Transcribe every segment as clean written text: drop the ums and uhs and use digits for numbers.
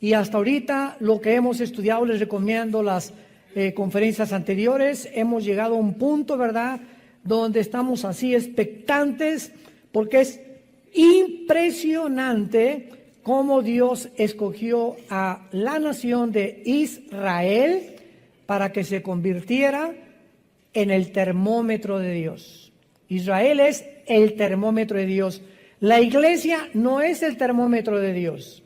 y hasta ahorita lo que hemos estudiado, les recomiendo las conferencias anteriores, hemos llegado a un punto, ¿verdad?, donde estamos así expectantes, porque es impresionante cómo Dios escogió a la nación de Israel para que se convirtiera en el termómetro de Dios. Israel es el termómetro de Dios. La iglesia no es el termómetro de Dios.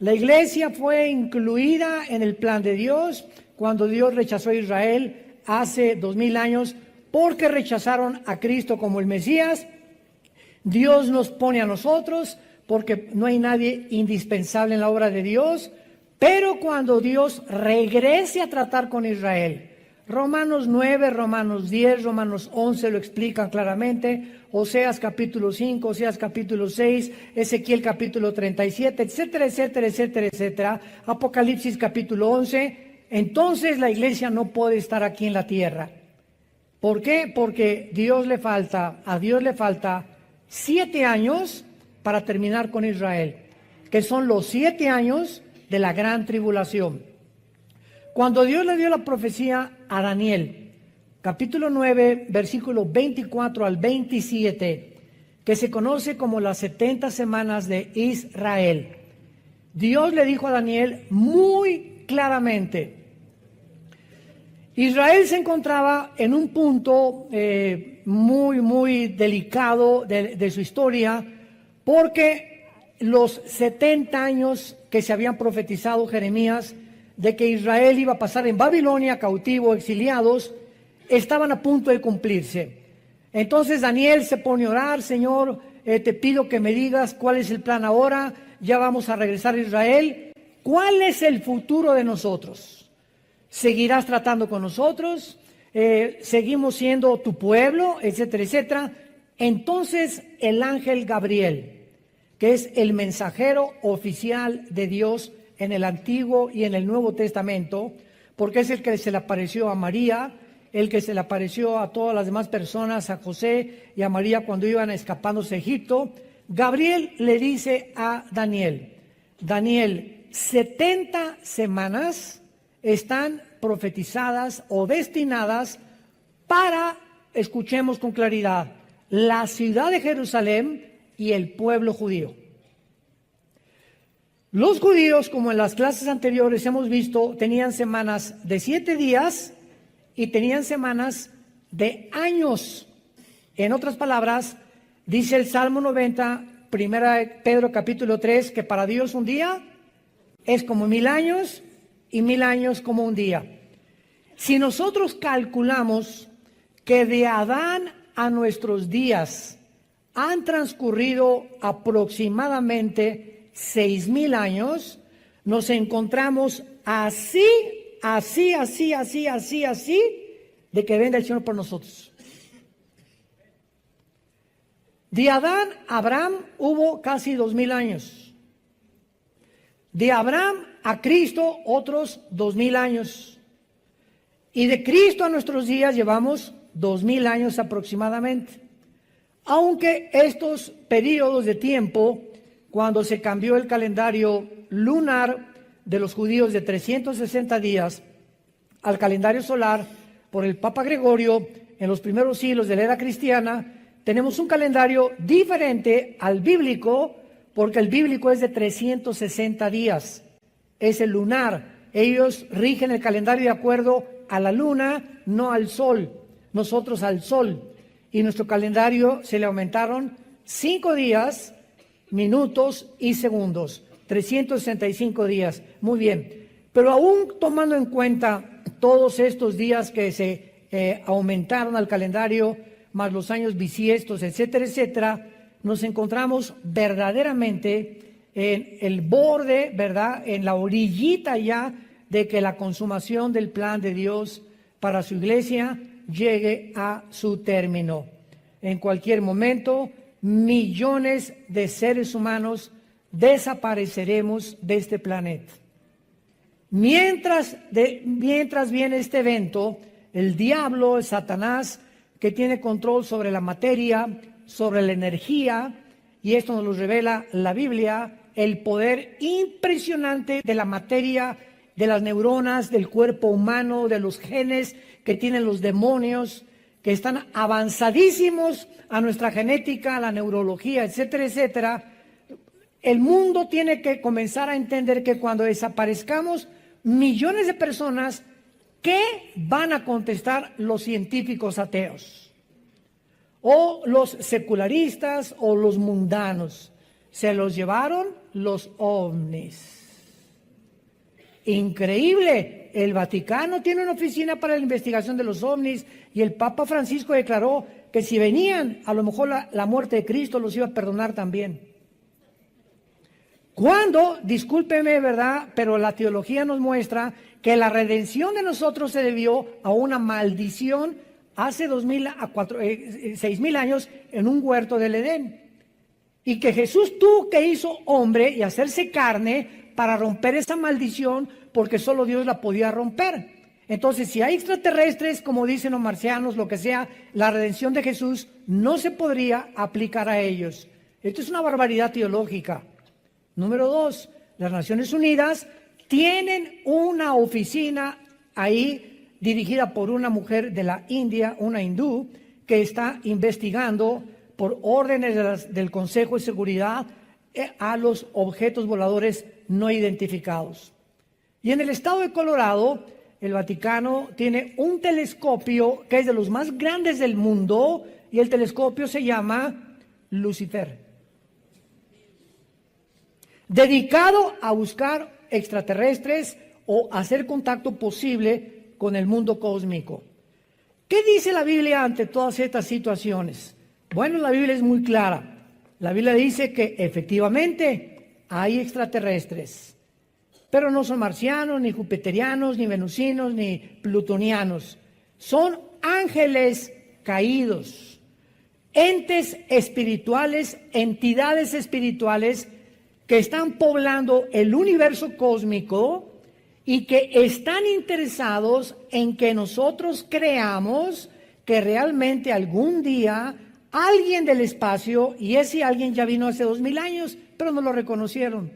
La iglesia fue incluida en el plan de Dios cuando Dios rechazó a Israel hace 2000 años porque rechazaron a Cristo como el Mesías. Dios nos pone a nosotros porque no hay nadie indispensable en la obra de Dios, pero cuando Dios regrese a tratar con Israel, Romanos 9, Romanos 10, Romanos 11 lo explican claramente, Oseas capítulo 5, Oseas capítulo 6, Ezequiel capítulo 37, etcétera, etcétera, etcétera, etcétera, Apocalipsis capítulo 11, entonces la iglesia no puede estar aquí en la tierra. ¿Por qué? Porque a Dios le falta 7 años para terminar con Israel, que son los 7 años de la gran tribulación. Cuando Dios le dio la profecía a Daniel, capítulo 9, versículo 24 al 27, que se conoce como las 70 semanas de Israel, Dios le dijo a Daniel muy claramente, Israel se encontraba en un punto muy delicado de su historia, porque los 70 años que se habían profetizado Jeremías de que Israel iba a pasar en Babilonia, cautivo, exiliados, estaban a punto de cumplirse. Entonces Daniel se pone a orar, Señor, te pido que me digas cuál es el plan ahora, ya vamos a regresar a Israel. ¿Cuál es el futuro de nosotros? ¿Seguirás tratando con nosotros? ¿Seguimos siendo tu pueblo? Etcétera, etcétera. Entonces el ángel Gabriel, que es el mensajero oficial de Dios en el Antiguo y en el Nuevo Testamento, porque es el que se le apareció a María, el que se le apareció a todas las demás personas, a José y a María cuando iban escapándose a Egipto. Gabriel le dice a Daniel, 70 semanas están profetizadas o destinadas para, escuchemos con claridad, la ciudad de Jerusalén y el pueblo judío. Los judíos, como en las clases anteriores hemos visto, tenían semanas de 7 días y tenían semanas de años. En otras palabras, dice el Salmo 90, 1 Pedro capítulo 3, que para Dios un día es como 1000 años y 1000 años como un día. Si nosotros calculamos que de Adán a nuestros días han transcurrido aproximadamente 6000 años, nos encontramos así, de que venga el Señor por nosotros. De Adán a Abraham hubo casi 2000 años. De Abraham a Cristo otros 2000 años. Y de Cristo a nuestros días llevamos 2000 años aproximadamente. Aunque estos periodos de tiempo, cuando se cambió el calendario lunar de los judíos de 360 días al calendario solar por el Papa Gregorio en los primeros siglos de la era cristiana, tenemos un calendario diferente al bíblico, porque el bíblico es de 360 días, es el lunar. Ellos rigen el calendario de acuerdo a la luna, no al sol, nosotros al sol. Y nuestro calendario se le aumentaron 5 días, minutos y segundos, 365 días. Muy bien, pero aún tomando en cuenta todos estos días que se aumentaron al calendario, más los años bisiestos, etcétera, etcétera, nos encontramos verdaderamente en el borde, ¿verdad?, en la orillita ya de que la consumación del plan de Dios para su iglesia llegue a su término. En cualquier momento, millones de seres humanos desapareceremos de este planeta. Mientras viene este evento, el diablo, el Satanás, que tiene control sobre la materia, sobre la energía, y esto nos lo revela la Biblia el poder impresionante de la materia, de las neuronas, del cuerpo humano, de los genes que tienen los demonios, que están avanzadísimos a nuestra genética, a la neurología, etcétera, etcétera. El mundo tiene que comenzar a entender que cuando desaparezcamos millones de personas, ¿qué van a contestar los científicos ateos? O los secularistas o los mundanos. Se los llevaron los ovnis. Increíble. El Vaticano tiene una oficina para la investigación de los ovnis y el Papa Francisco declaró que si venían, a lo mejor la muerte de Cristo los iba a perdonar también. Cuando, discúlpeme, ¿verdad? Pero la teología nos muestra que la redención de nosotros se debió a una maldición hace 6,000 años en un huerto del Edén. Y que Jesús tuvo que hizo hombre y hacerse carne para romper esa maldición, porque solo Dios la podía romper. Entonces, si hay extraterrestres, como dicen los marcianos, lo que sea, la redención de Jesús no se podría aplicar a ellos. Esto es una barbaridad teológica. Número 2, las Naciones Unidas tienen una oficina ahí dirigida por una mujer de la India, una hindú, que está investigando por órdenes del Consejo de Seguridad a los objetos voladores no identificados. Y en el estado de Colorado, el Vaticano tiene un telescopio que es de los más grandes del mundo, y el telescopio se llama Lucifer, dedicado a buscar extraterrestres o hacer contacto posible con el mundo cósmico. ¿Qué dice la Biblia ante todas estas situaciones? Bueno, la Biblia es muy clara. La Biblia dice que efectivamente hay extraterrestres, pero no son marcianos, ni jupiterianos, ni venusinos, ni plutonianos. Son ángeles caídos, entes espirituales, entidades espirituales que están poblando el universo cósmico y que están interesados en que nosotros creamos que realmente algún día alguien del espacio, y ese alguien ya vino hace 2,000 años, pero no lo reconocieron.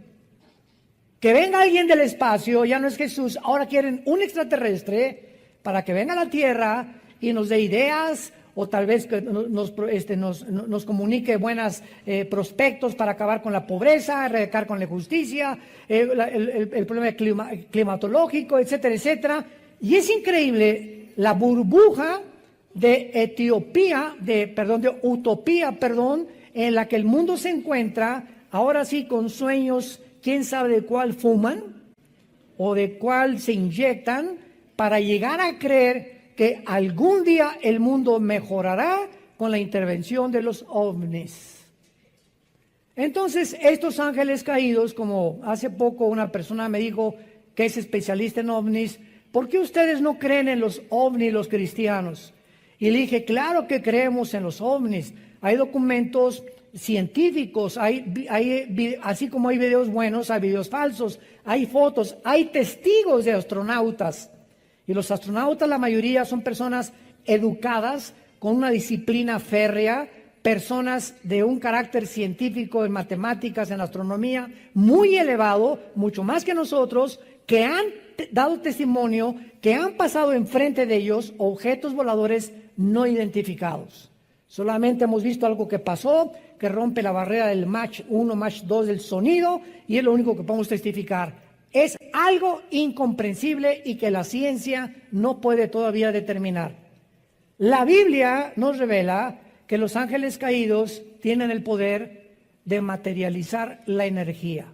Que venga alguien del espacio, ya no es Jesús, ahora quieren un extraterrestre para que venga a la Tierra y nos dé ideas, o tal vez que nos comunique buenos prospectos para acabar con la pobreza, erradicar con la injusticia, el problema climatológico, etcétera, etcétera. Y es increíble la burbuja de utopía, en la que el mundo se encuentra, ahora sí con sueños, quién sabe de cuál fuman o de cuál se inyectan, para llegar a creer que algún día el mundo mejorará con la intervención de los ovnis. Entonces, estos ángeles caídos, como hace poco una persona me dijo que es especialista en ovnis, ¿por qué ustedes no creen en los ovnis los cristianos? Y le dije, claro que creemos en los ovnis. Hay documentos científicos, así como hay videos buenos, hay videos falsos, hay fotos, hay testigos de astronautas. Y los astronautas, la mayoría, son personas educadas, con una disciplina férrea, personas de un carácter científico en matemáticas, en astronomía, muy elevado, mucho más que nosotros, que han dado testimonio, que han pasado enfrente de ellos objetos voladores no identificados. Solamente hemos visto algo que pasó, que rompe la barrera del Mach 1, Mach 2 del sonido, y es lo único que podemos testificar. Es algo incomprensible y que la ciencia no puede todavía determinar. La Biblia nos revela que los ángeles caídos tienen el poder de materializar la energía.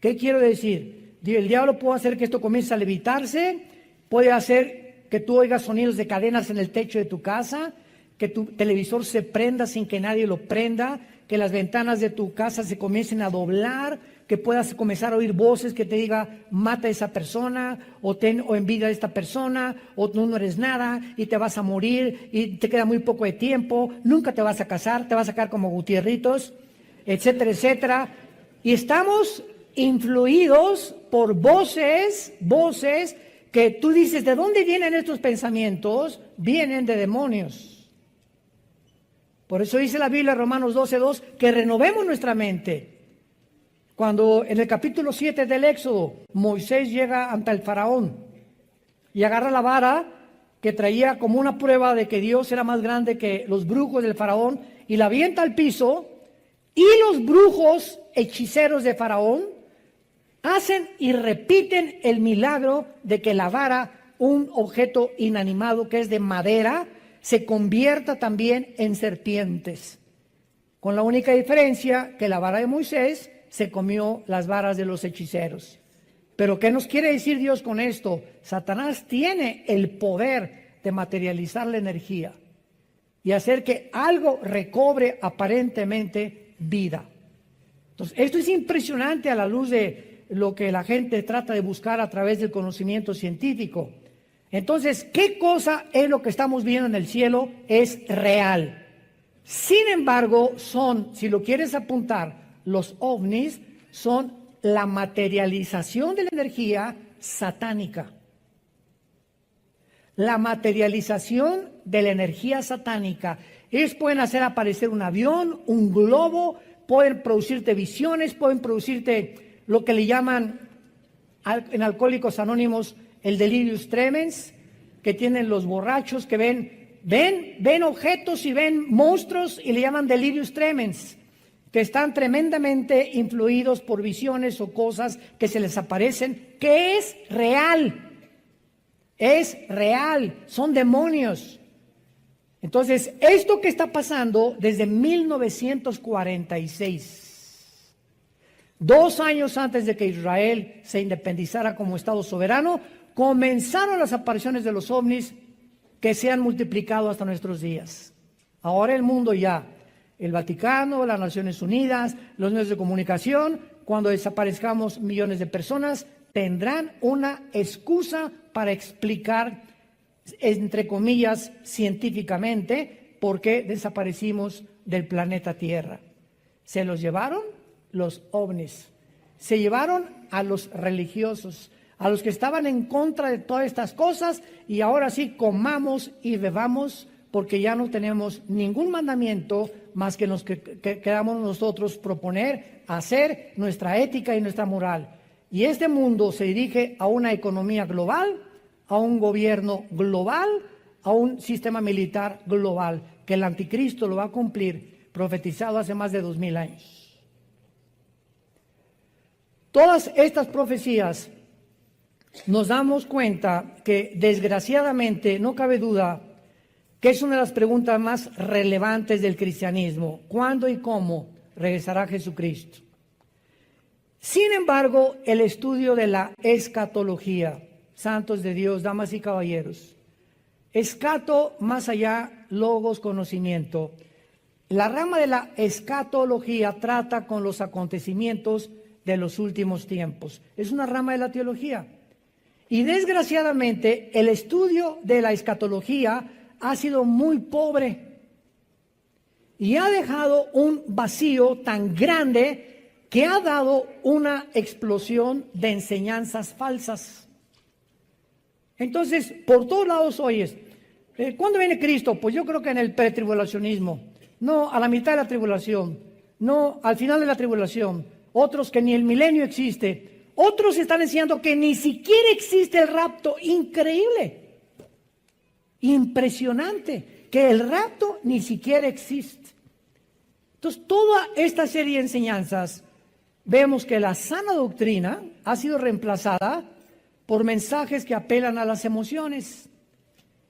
¿Qué quiero decir? El diablo puede hacer que esto comience a levitarse, puede hacer que tú oigas sonidos de cadenas en el techo de tu casa, que tu televisor se prenda sin que nadie lo prenda, que las ventanas de tu casa se comiencen a doblar, que puedas comenzar a oír voces que te diga, mata a esa persona, o envidia a esta persona, o tú no eres nada, y te vas a morir, y te queda muy poco de tiempo, nunca te vas a casar, te vas a sacar como Gutierritos, etcétera, etcétera. Y estamos influidos por voces que tú dices, ¿de dónde vienen estos pensamientos? Vienen de demonios. Por eso dice la Biblia, Romanos 12:2, que renovemos nuestra mente. Cuando en el capítulo 7 del Éxodo, Moisés llega ante el faraón y agarra la vara que traía como una prueba de que Dios era más grande que los brujos del faraón y la avienta al piso, y los brujos hechiceros de faraón hacen y repiten el milagro de que la vara, un objeto inanimado que es de madera, se convierta también en serpientes, con la única diferencia que la vara de Moisés se comió las varas de los hechiceros. Pero ¿qué nos quiere decir Dios con esto? Satanás tiene el poder de materializar la energía y hacer que algo recobre aparentemente vida. Entonces, esto es impresionante a la luz de lo que la gente trata de buscar a través del conocimiento científico. Entonces, ¿qué cosa es lo que estamos viendo en el cielo? Es real. Sin embargo, si lo quieres apuntar, los ovnis son la materialización de la energía satánica. La materialización de la energía satánica. Ellos pueden hacer aparecer un avión, un globo, pueden producirte visiones, pueden producirte lo que le llaman en Alcohólicos Anónimos el delirium tremens, que tienen los borrachos que ven objetos y ven monstruos y le llaman delirium tremens, que están tremendamente influidos por visiones o cosas que se les aparecen, que es real, son demonios. Entonces, esto que está pasando desde 1946, 2 años antes de que Israel se independizara como Estado soberano, comenzaron las apariciones de los ovnis que se han multiplicado hasta nuestros días. Ahora el mundo ya, el Vaticano, las Naciones Unidas, los medios de comunicación, cuando desaparezcamos millones de personas, tendrán una excusa para explicar, entre comillas, científicamente, por qué desaparecimos del planeta Tierra. Se los llevaron los ovnis, se llevaron a los religiosos, a los que estaban en contra de todas estas cosas, y ahora sí comamos y bebamos, porque ya no tenemos ningún mandamiento más que los que queramos nosotros proponer, hacer nuestra ética y nuestra moral. Y este mundo se dirige a una economía global, a un gobierno global, a un sistema militar global, que el anticristo lo va a cumplir, profetizado hace más de 2000 años. Todas estas profecías nos damos cuenta que, desgraciadamente, no cabe duda que es una de las preguntas más relevantes del cristianismo: ¿cuándo y cómo regresará Jesucristo? Sin embargo, el estudio de la escatología, santos de Dios, damas y caballeros, escato más allá, logos, conocimiento. La rama de la escatología trata con los acontecimientos de los últimos tiempos. Es una rama de la teología. Y desgraciadamente, el estudio de la escatología ha sido muy pobre y ha dejado un vacío tan grande que ha dado una explosión de enseñanzas falsas. Entonces, por todos lados oyes, ¿cuándo viene Cristo? Pues yo creo que en el pretribulacionismo, no a la mitad de la tribulación, no al final de la tribulación, otros que ni el milenio existe, otros están enseñando que ni siquiera existe el rapto. Increíble, impresionante, que el rapto ni siquiera existe. Entonces, toda esta serie de enseñanzas, vemos que la sana doctrina ha sido reemplazada por mensajes que apelan a las emociones,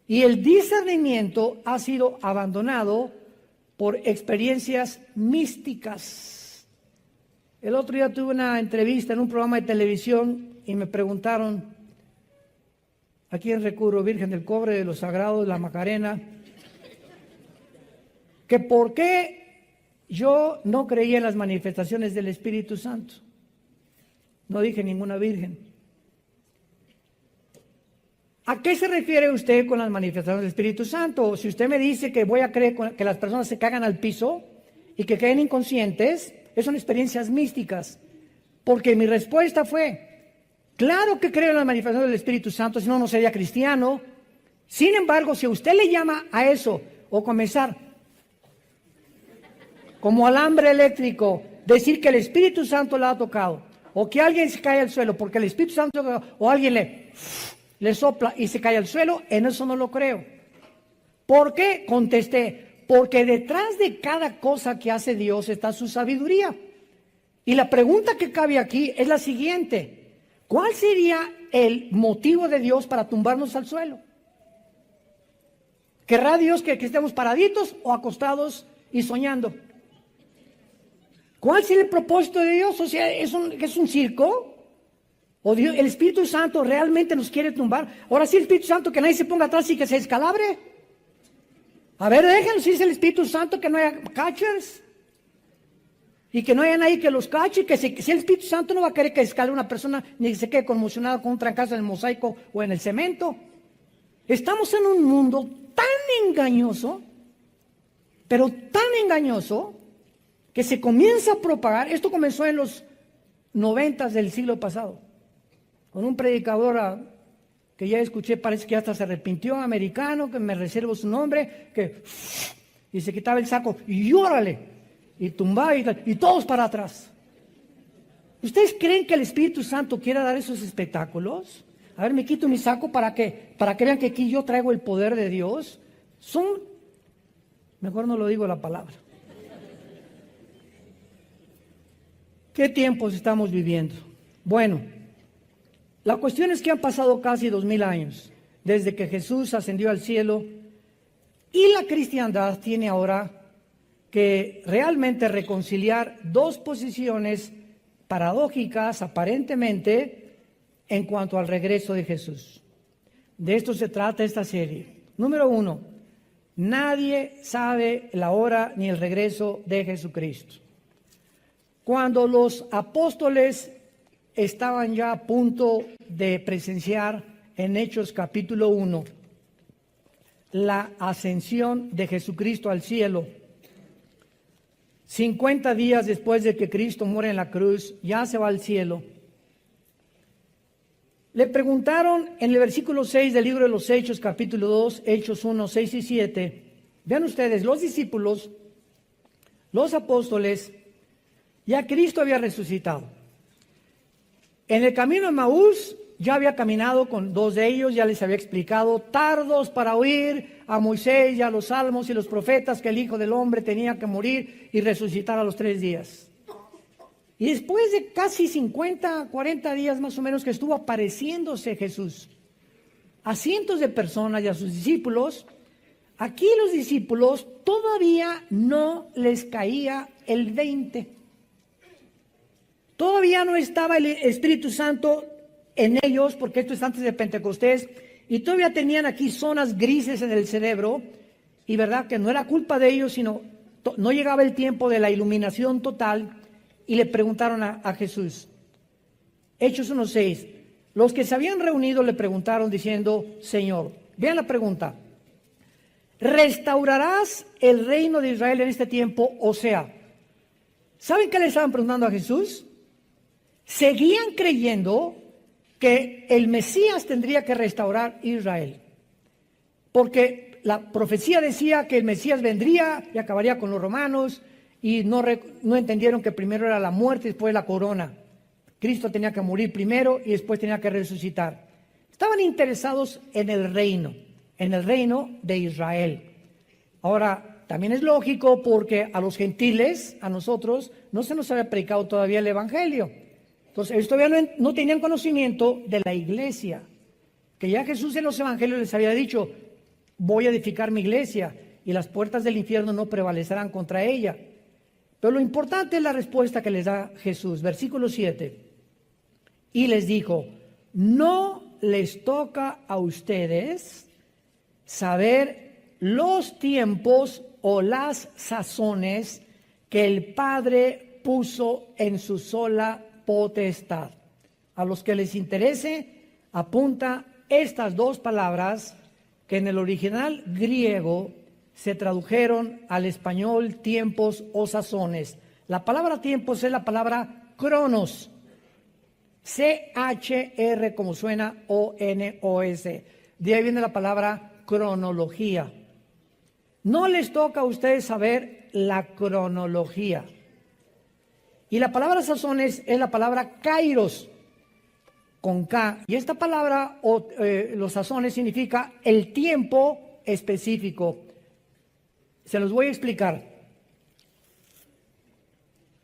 y el discernimiento ha sido abandonado por experiencias místicas. El otro día tuve una entrevista en un programa de televisión y me preguntaron: ¿a quién recurro? Virgen del Cobre, de los Sagrados, la Macarena, que por qué yo no creía en las manifestaciones del Espíritu Santo. No dije ninguna virgen. ¿A qué se refiere usted con las manifestaciones del Espíritu Santo? Si usted me dice que voy a creer que las personas se cagan al piso y que queden inconscientes, son experiencias místicas. Porque mi respuesta fue: claro que creo en las manifestaciones del Espíritu Santo, si no, no sería cristiano. Sin embargo, si usted le llama a eso, o comenzar como alambre eléctrico, decir que el Espíritu Santo la ha tocado, o que alguien se cae al suelo porque el Espíritu Santo, o alguien le sopla y se cae al suelo, en eso no lo creo. ¿Por qué? Contesté, porque detrás de cada cosa que hace Dios está su sabiduría. Y la pregunta que cabe aquí es la siguiente: ¿cuál sería el motivo de Dios para tumbarnos al suelo? ¿Querrá Dios que estemos paraditos o acostados y soñando? ¿Cuál sería el propósito de Dios? O sea, ¿es un circo? ¿O Dios, el Espíritu Santo realmente nos quiere tumbar? Ahora sí, el Espíritu Santo, que nadie se ponga atrás y que se descalabre. A ver, déjenlo, si es el Espíritu Santo, que no haya catchers. Y que no haya nadie que los cache, que si el Espíritu Santo no va a querer que escale una persona, ni que se quede conmocionada con un trancazo en el mosaico o en el cemento. Estamos en un mundo tan engañoso, pero tan engañoso, que se comienza a propagar. Esto comenzó en los 90 del siglo pasado, con un predicador que ya escuché, parece que hasta se arrepintió, americano, que me reservo su nombre, y se quitaba el saco, y órale, y tumbaba, y todos para atrás. ¿Ustedes creen que el Espíritu Santo quiera dar esos espectáculos? A ver, me quito mi saco para que vean que aquí yo traigo el poder de Dios. Mejor no lo digo la palabra. ¿Qué tiempos estamos viviendo? Bueno, la cuestión es que han pasado casi 2000 años desde que Jesús ascendió al cielo, y la cristiandad tiene ahora que realmente reconciliar dos posiciones paradójicas aparentemente en cuanto al regreso de Jesús. De esto se trata esta serie. Número 1, nadie sabe la hora ni el regreso de Jesucristo. Cuando los apóstoles estaban ya a punto de presenciar en Hechos capítulo 1 la ascensión de Jesucristo al cielo, 50 días después de que Cristo muere en la cruz, ya se va al cielo. Le preguntaron en el versículo 6 del libro de los Hechos, capítulo 2, Hechos 1, 6 y 7. Vean ustedes, los discípulos, los apóstoles, ya Cristo había resucitado. En el camino de Maús ya había caminado con dos de ellos, ya les había explicado, tardos para oír a Moisés y a los salmos y los profetas, que el Hijo del Hombre tenía que morir y resucitar a los 3 días. Y después de casi 50, 40 días más o menos que estuvo apareciéndose Jesús a cientos de personas y a sus discípulos, aquí los discípulos todavía no les caía el 20. Todavía no estaba el Espíritu Santo en ellos, porque esto es antes de Pentecostés, y todavía tenían aquí zonas grises en el cerebro, y verdad que no era culpa de ellos, sino no llegaba el tiempo de la iluminación total. Y le preguntaron a Jesús, Hechos 1:6, los que se habían reunido le preguntaron diciendo, Señor, vean la pregunta, ¿restaurarás el reino de Israel en este tiempo? O sea, ¿saben qué le estaban preguntando a Jesús? Seguían creyendo que el Mesías tendría que restaurar Israel, porque la profecía decía que el Mesías vendría y acabaría con los romanos, y no entendieron que primero era la muerte y después la corona. Cristo tenía que morir primero y después tenía que resucitar. Estaban interesados en el reino de Israel. Ahora, también es lógico porque a los gentiles, a nosotros, no se nos había predicado todavía el Evangelio. Entonces, ellos todavía no tenían conocimiento de la iglesia, que ya Jesús en los Evangelios les había dicho, voy a edificar mi iglesia y las puertas del infierno no prevalecerán contra ella. Pero lo importante es la respuesta que les da Jesús. Versículo 7. Y les dijo, no les toca a ustedes saber los tiempos o las sazones que el Padre puso en su sola potestad. A los que les interese, apunta estas dos palabras que en el original griego se tradujeron al español tiempos o sazones. La palabra tiempos es la palabra cronos, C-H-R como suena, O-N-O-S. De ahí viene la palabra cronología. No les toca a ustedes saber la cronología. Y la palabra sazones es la palabra kairos, con K. Y esta palabra, los sazones, significa el tiempo específico. Se los voy a explicar.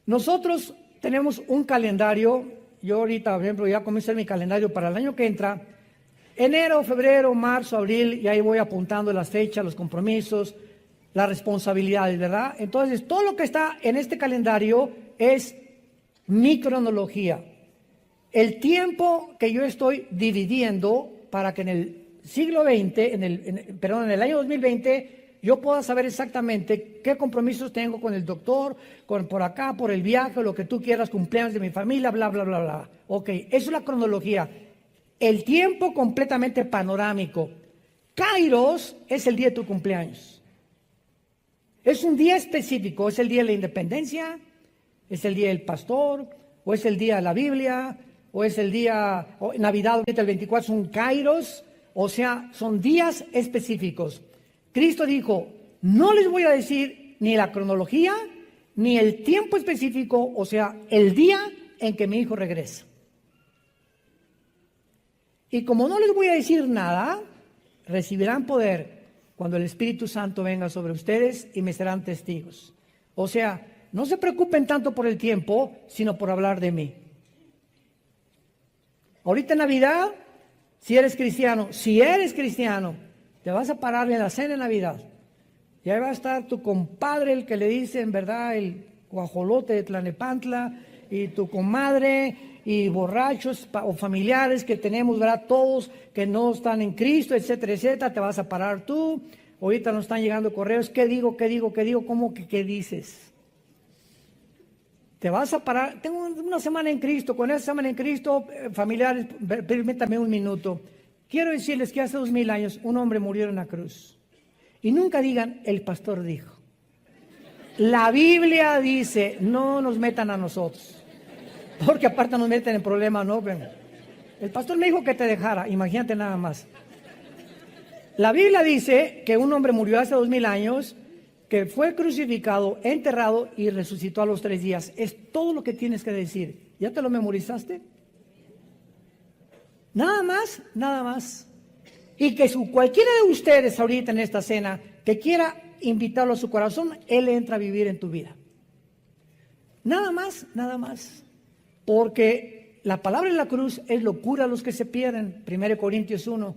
Nosotros tenemos un calendario. Yo ahorita, por ejemplo, ya comencé mi calendario para el año que entra. Enero, febrero, marzo, abril, y ahí voy apuntando las fechas, los compromisos, las responsabilidades, ¿verdad? Entonces, todo lo que está en este calendario es mi cronología. El tiempo que yo estoy dividiendo para que en el siglo XX, en el año 2020, yo pueda saber exactamente qué compromisos tengo con el doctor, por acá, por el viaje, lo que tú quieras, cumpleaños de mi familia, bla, bla, bla, bla. Ok, eso es la cronología. El tiempo completamente panorámico. Kairos es el día de tu cumpleaños. Es un día específico, es el día de la independencia, es el día del pastor, o es el día de la Biblia, o es el día, Navidad, el 24 son kairos, o sea, son días específicos. Cristo dijo, no les voy a decir ni la cronología, ni el tiempo específico, o sea, el día en que mi hijo regresa. Y como no les voy a decir nada, recibirán poder cuando el Espíritu Santo venga sobre ustedes y me serán testigos. O sea, no se preocupen tanto por el tiempo, sino por hablar de mí. Ahorita en Navidad, si eres cristiano, te vas a parar en la cena de Navidad. Y ahí va a estar tu compadre, el que le dicen, ¿verdad?, el guajolote de Tlalnepantla, y tu comadre, y borrachos o familiares que tenemos, ¿verdad?, todos que no están en Cristo, etcétera, etcétera. Te vas a parar tú. Ahorita nos están llegando correos. ¿Qué digo? ¿Cómo que qué dices? Te vas a parar. Tengo una semana en Cristo. Con esa semana en Cristo, familiares, permítanme un minuto. Quiero decirles que hace 2000 años un hombre murió en la cruz. Y nunca digan, el pastor dijo. La Biblia dice, no nos metan a nosotros. Porque aparte nos meten en problemas, ¿no? El pastor me dijo que te dejara, imagínate nada más. La Biblia dice que un hombre murió hace 2000 años, que fue crucificado, enterrado y resucitó a los 3 días. Es todo lo que tienes que decir. ¿Ya te lo memorizaste? Nada más, nada más. Y que cualquiera de ustedes ahorita en esta cena que quiera invitarlo a su corazón, él entra a vivir en tu vida. Nada más, nada más. Porque la palabra en la cruz es locura a los que se pierden, 1 Corintios 1.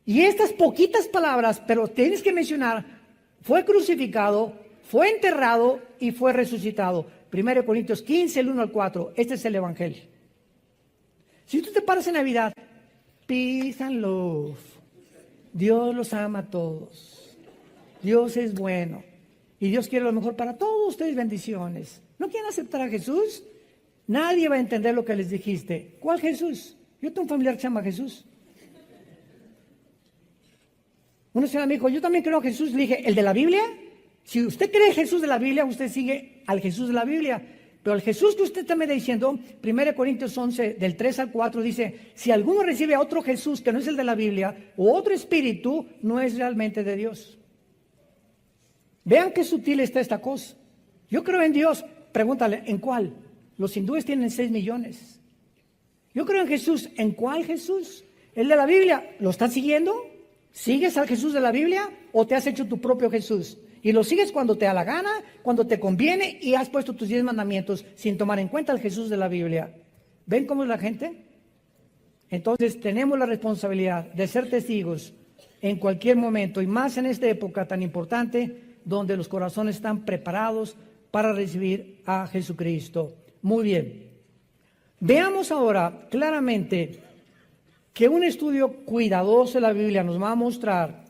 Y estas poquitas palabras, pero tienes que mencionar, fue crucificado, fue enterrado y fue resucitado. 1 Corintios 15, el 1 al 4. Este es el Evangelio. Si tú te paras en Navidad, peace and love. Dios los ama a todos. Dios es bueno. Y Dios quiere lo mejor para todos ustedes, bendiciones. ¿No quieren aceptar a Jesús? Nadie va a entender lo que les dijiste. ¿Cuál Jesús? Yo tengo un familiar que se llama Jesús. Una señora me dijo, yo también creo a Jesús. Le dije, ¿el de la Biblia? Si usted cree Jesús de la Biblia, usted sigue al Jesús de la Biblia. Pero el Jesús que usted está me diciendo, 1 Corintios 11, del 3 al 4, dice, si alguno recibe a otro Jesús que no es el de la Biblia, o otro espíritu, no es realmente de Dios. Vean qué sutil está esta cosa. Yo creo en Dios. Pregúntale, ¿en cuál? Los hindúes tienen 6 millones. Yo creo en Jesús. ¿En cuál Jesús? ¿El de la Biblia? ¿Lo estás siguiendo? ¿Sigues al Jesús de la Biblia o te has hecho tu propio Jesús? Y lo sigues cuando te da la gana, cuando te conviene y has puesto tus 10 mandamientos sin tomar en cuenta el Jesús de la Biblia. ¿Ven cómo es la gente? Entonces tenemos la responsabilidad de ser testigos en cualquier momento y más en esta época tan importante donde los corazones están preparados para recibir a Jesucristo. Muy bien. Veamos ahora claramente que un estudio cuidadoso de la Biblia nos va a mostrar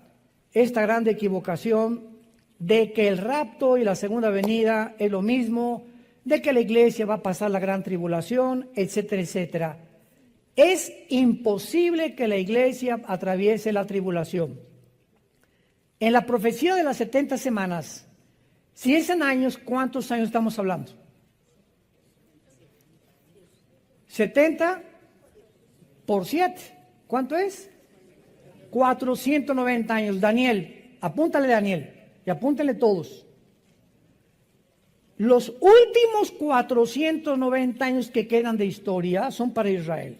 esta gran equivocación de que el rapto y la segunda venida es lo mismo, de que la iglesia va a pasar la gran tribulación, etcétera, etcétera. Es imposible que la iglesia atraviese la tribulación. En la profecía de las 70 semanas, si es en años, ¿cuántos años estamos hablando? 70 por 7. ¿Cuánto es? 490 años. Daniel, apúntale Daniel y apúntenle todos. Los últimos 490 años que quedan de historia son para Israel.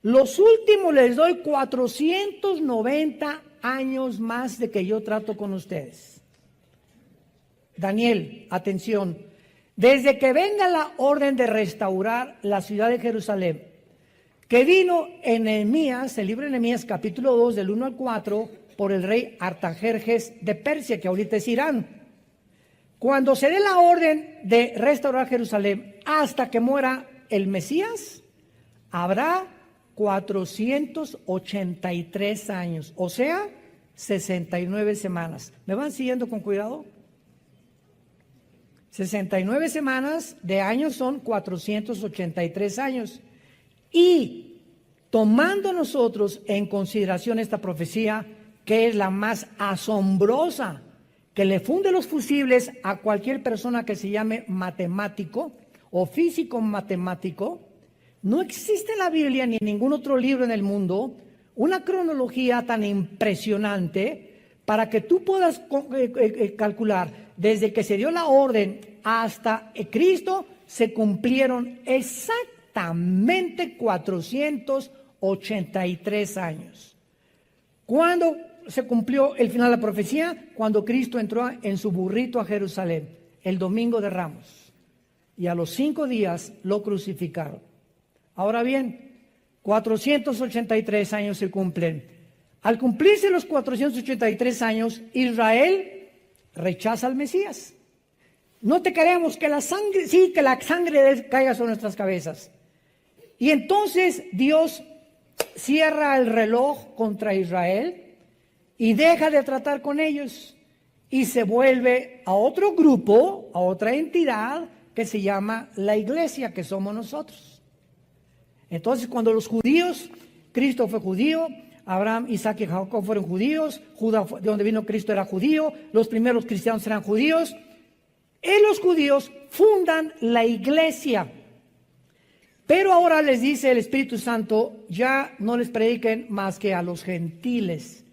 Los últimos les doy 490 años más de que yo trato con ustedes. Daniel, atención. Desde que venga la orden de restaurar la ciudad de Jerusalén, que vino en Nehemías, el libro de Nehemías, capítulo 2, del 1 al 4, por el rey Artajerjes de Persia, que ahorita es Irán. Cuando se dé la orden de restaurar Jerusalén hasta que muera el Mesías, habrá 483 años, o sea, 69 semanas. ¿Me van siguiendo con cuidado? 69 semanas de años son 483 años. Y tomando nosotros en consideración esta profecía, que es la más asombrosa, que le funde los fusibles a cualquier persona que se llame matemático o físico matemático, no existe en la Biblia ni en ningún otro libro en el mundo una cronología tan impresionante para que tú puedas calcular desde que se dio la orden hasta Cristo se cumplieron exactamente 483 años. ¿Cuándo se cumplió el final de la profecía? Cuando Cristo entró en su burrito a Jerusalén, el domingo de Ramos, y a los 5 días lo crucificaron. Ahora bien, 483 años se cumplen. Al cumplirse los 483 años, Israel rechaza al Mesías. No te queremos que la sangre, sí, que la sangre de él caiga sobre nuestras cabezas. Y entonces Dios cierra el reloj contra Israel y deja de tratar con ellos y se vuelve a otro grupo, a otra entidad que se llama la iglesia, que somos nosotros. Entonces, cuando los judíos, Cristo fue judío, Abraham, Isaac y Jacob fueron judíos, Judá, de donde vino Cristo, era judío, los primeros cristianos eran judíos, y los judíos fundan la iglesia. Pero ahora les dice el Espíritu Santo, ya no les prediquen más que a los gentiles,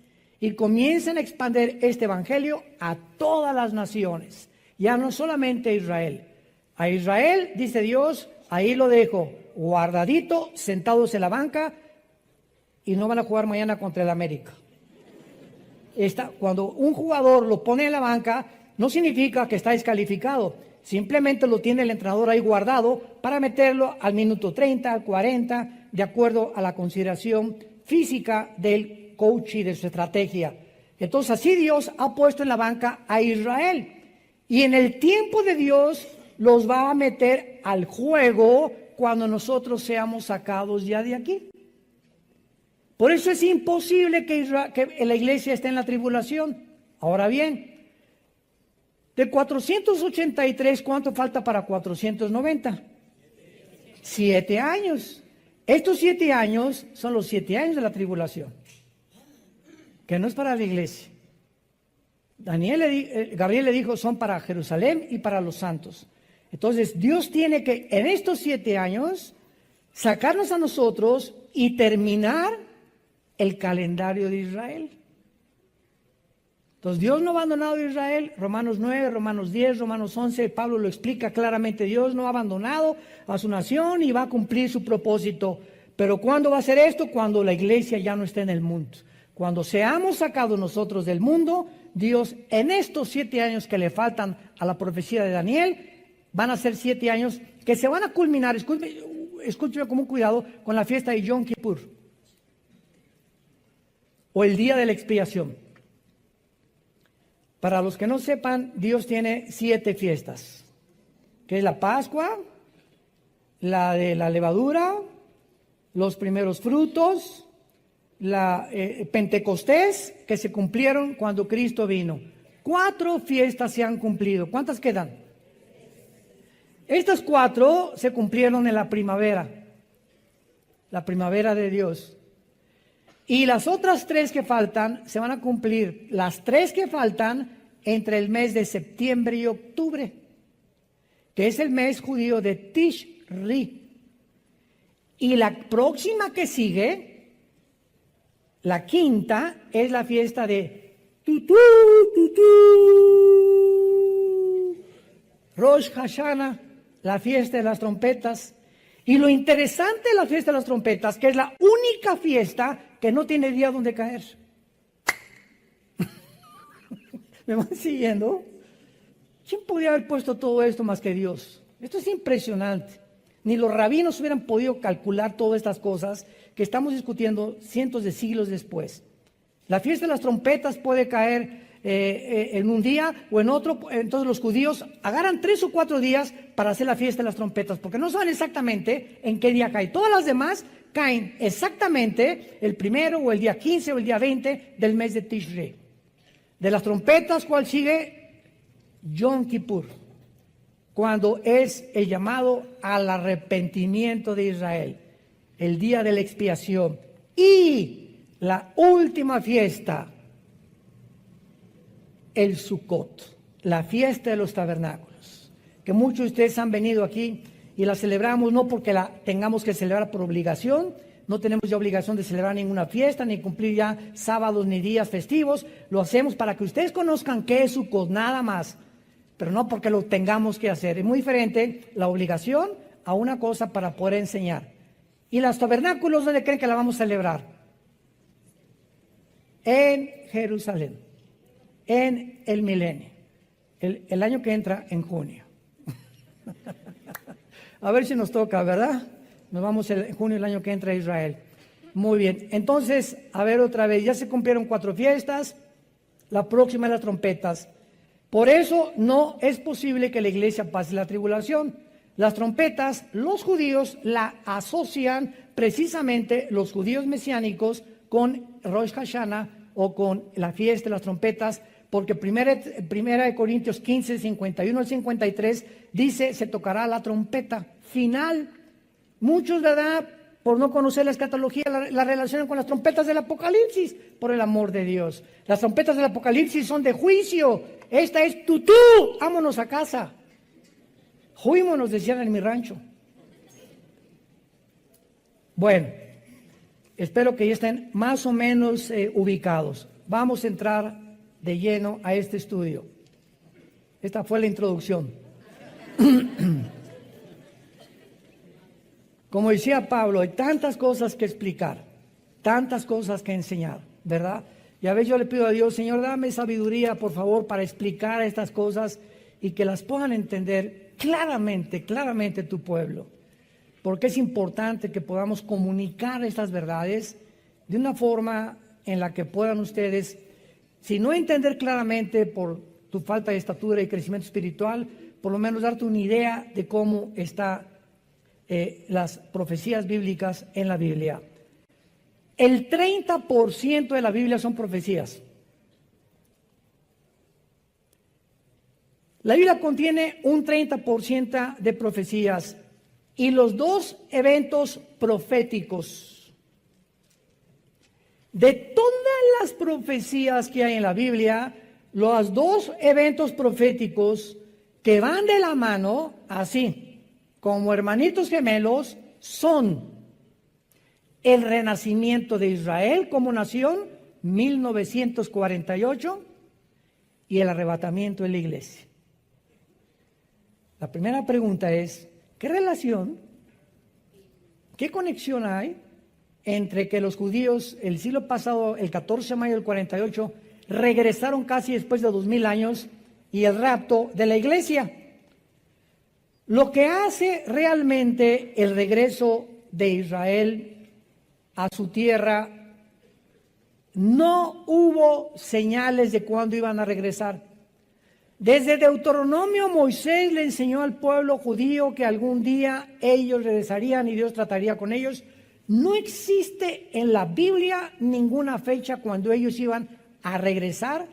y comiencen a expandir este evangelio a todas las naciones, ya no solamente a Israel. A Israel, dice Dios, ahí lo dejo, guardadito, sentados en la banca, y no van a jugar mañana contra el América. Cuando un jugador lo pone en la banca, no significa que está descalificado, simplemente lo tiene el entrenador ahí guardado para meterlo al minuto 30, al 40, de acuerdo a la consideración física del coach y de su estrategia. Entonces así Dios ha puesto en la banca a Israel, y en el tiempo de Dios los va a meter al juego cuando nosotros seamos sacados ya de aquí. Por eso es imposible que la iglesia esté en la tribulación. Ahora bien, de 483, ¿cuánto falta para 490? 7 años. Estos 7 años son los 7 años de la tribulación, que no es para la iglesia. Gabriel le dijo, son para Jerusalén y para los santos. Entonces, Dios tiene que, en estos 7 años, sacarnos a nosotros y terminar el calendario de Israel. Entonces, Dios no ha abandonado a Israel. Romanos 9, Romanos 10, Romanos 11, Pablo lo explica claramente. Dios no ha abandonado a su nación y va a cumplir su propósito. Pero ¿cuándo va a ser esto? Cuando la iglesia ya no esté en el mundo. Cuando seamos sacados nosotros del mundo, Dios, en estos 7 años que le faltan a la profecía de Daniel, van a ser 7 años que se van a culminar, escúcheme con cuidado, con la fiesta de Yom Kippur, o el día de la expiación. Para los que no sepan, Dios tiene 7 fiestas, que es la Pascua, la de la levadura, los primeros frutos, la Pentecostés, que se cumplieron cuando Cristo vino. 4 fiestas se han cumplido. ¿Cuántas quedan? Estas 4 se cumplieron en la primavera de Dios. Y las otras 3 que faltan se van a cumplir, las 3 que faltan entre el mes de septiembre y octubre, que es el mes judío de Tishri. Y la próxima que sigue, la quinta, es la fiesta de Tutú, Tutú. Rosh Hashanah, la fiesta de las trompetas. Y lo interesante de la fiesta de las trompetas, que es la única fiesta que no tiene día donde caer. ¿Me van siguiendo? ¿Quién podía haber puesto todo esto más que Dios? Esto es impresionante. Ni los rabinos hubieran podido calcular todas estas cosas que estamos discutiendo cientos de siglos después. La fiesta de las trompetas puede caer en un día o en otro. Entonces los judíos agarran 3 o 4 días para hacer la fiesta de las trompetas, porque no saben exactamente en qué día cae. Todas las demás caen exactamente el 1 o el día 15 o el día 20 del mes de Tishrei. De las trompetas, ¿cuál sigue? Yom Kippur, cuando es el llamado al arrepentimiento de Israel, el día de la expiación. Y la última fiesta, el Sukkot, la fiesta de los tabernáculos, que muchos de ustedes han venido aquí y la celebramos no porque la tengamos que celebrar por obligación. No tenemos ya obligación de celebrar ninguna fiesta, ni cumplir ya sábados ni días festivos. Lo hacemos para que ustedes conozcan qué es Sukkot, nada más, pero no porque lo tengamos que hacer. Es muy diferente la obligación a una cosa para poder enseñar. ¿Y los tabernáculos dónde creen que la vamos a celebrar? En Jerusalén, en el milenio, el año que entra en junio. A ver si nos toca, ¿verdad? Nos vamos en junio el año que entra a Israel. Muy bien, entonces, a ver otra vez, ya se cumplieron 4 fiestas, la próxima es las trompetas. Por eso no es posible que la iglesia pase la tribulación. Las trompetas, los judíos la asocian precisamente, los judíos mesiánicos, con Rosh Hashanah o con la fiesta de las trompetas, porque primera de Corintios 15, 51 al 53, dice, se tocará la trompeta final. Muchos, ¿verdad?, por no conocer la escatología, la relacionan con las trompetas del Apocalipsis, por el amor de Dios. Las trompetas del Apocalipsis son de juicio. Esta es tutú, vámonos a casa. Juímonos, decían en mi rancho. Bueno, espero que ya estén más o menos ubicados. Vamos a entrar de lleno a este estudio. Esta fue la introducción. Como decía Pablo, hay tantas cosas que explicar, tantas cosas que enseñar, ¿verdad? Y a veces yo le pido a Dios, Señor, dame sabiduría, por favor, para explicar estas cosas y que las puedan entender claramente tu pueblo. Porque es importante que podamos comunicar estas verdades de una forma en la que puedan ustedes, si no entender claramente por tu falta de estatura y crecimiento espiritual, por lo menos darte una idea de cómo está las profecías bíblicas en la Biblia. El 30% de la Biblia son profecías. La Biblia contiene un 30% de profecías y los 2 eventos proféticos. De todas las profecías que hay en la Biblia, los 2 eventos proféticos que van de la mano, así, como hermanitos gemelos, son el renacimiento de Israel como nación, 1948, y el arrebatamiento de la iglesia. La primera pregunta es, ¿qué relación, qué conexión hay entre que los judíos el siglo pasado, el 14 de mayo del 48, regresaron casi después de 2000 años y el rapto de la iglesia? Lo que hace realmente el regreso de Israel a su tierra, no hubo señales de cuándo iban a regresar. Desde Deuteronomio, Moisés le enseñó al pueblo judío que algún día ellos regresarían y Dios trataría con ellos. No existe en la Biblia ninguna fecha cuando ellos iban a regresar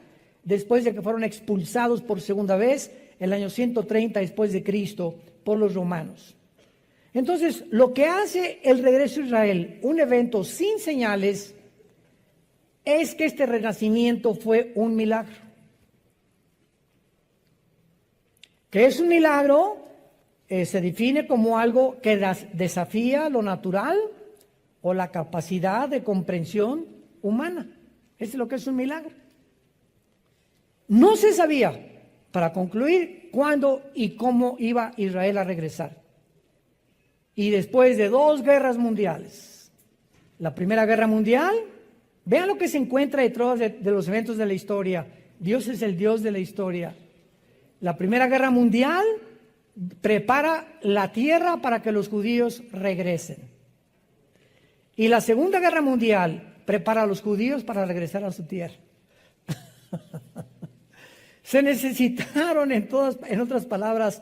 después de que fueron expulsados por segunda vez, el año 130 después de Cristo, por los romanos. Entonces, lo que hace el regreso a Israel, un evento sin señales, es que este renacimiento fue un milagro. ¿Qué es un milagro? Se define como algo que desafía lo natural o la capacidad de comprensión humana. Eso es lo que es un milagro. No se sabía para concluir, cuándo y cómo iba Israel a regresar. Y después de 2 guerras mundiales, la Primera Guerra Mundial, vean lo que se encuentra detrás de los eventos de la historia. Dios es el Dios de la historia. La Primera Guerra Mundial prepara la tierra para que los judíos regresen. Y la Segunda Guerra Mundial prepara a los judíos para regresar a su tierra. Se necesitaron, en otras palabras,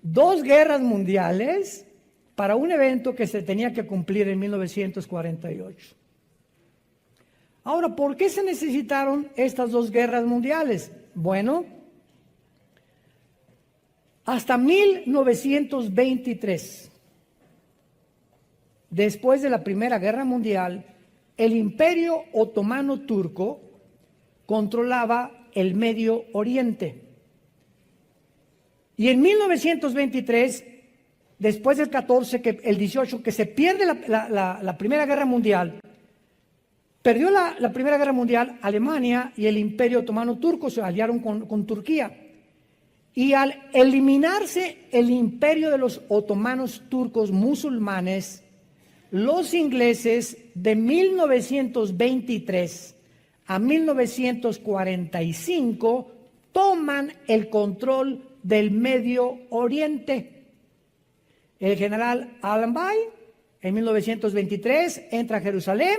2 guerras mundiales para un evento que se tenía que cumplir en 1948. Ahora, ¿por qué se necesitaron estas 2 guerras mundiales? Bueno, hasta 1923, después de la Primera Guerra Mundial, el Imperio Otomano Turco controlaba el Medio Oriente. Y en 1923, después del 14, el 18, que se pierde la Primera Guerra Mundial, perdió la Primera Guerra Mundial Alemania y el Imperio Otomano Turco se aliaron con Turquía. Y al eliminarse el imperio de los otomanos turcos musulmanes, los ingleses de 1923 a 1945 toman el control del Medio Oriente. El general Allenby en 1923 entra a Jerusalén